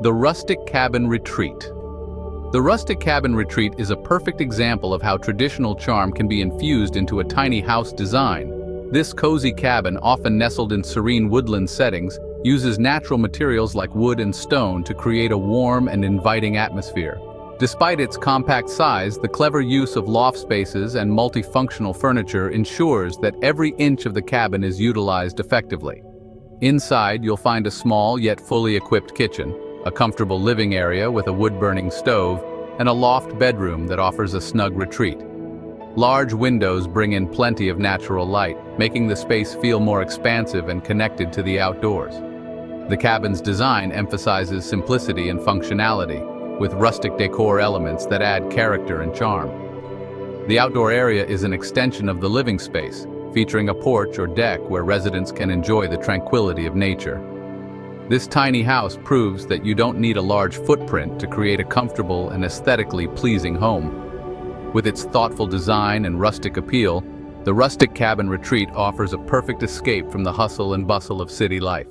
The Rustic Cabin Retreat. The Rustic Cabin Retreat is a perfect example of how traditional charm can be infused into a tiny house design. This cozy cabin, often nestled in serene woodland settings, uses natural materials like wood and stone to create a warm and inviting atmosphere. Despite its compact size, the clever use of loft spaces and multifunctional furniture ensures that every inch of the cabin is utilized effectively. Inside, you'll find a small yet fully equipped kitchen, a comfortable living area with a wood-burning stove, and a loft bedroom that offers a snug retreat. Large windows bring in plenty of natural light, making the space feel more expansive and connected to the outdoors. The cabin's design emphasizes simplicity and functionality, with rustic decor elements that add character and charm. The outdoor area is an extension of the living space, featuring a porch or deck where residents can enjoy the tranquility of nature. This tiny house proves that you don't need a large footprint to create a comfortable and aesthetically pleasing home. With its thoughtful design and rustic appeal, the Rustic Cabin Retreat offers a perfect escape from the hustle and bustle of city life.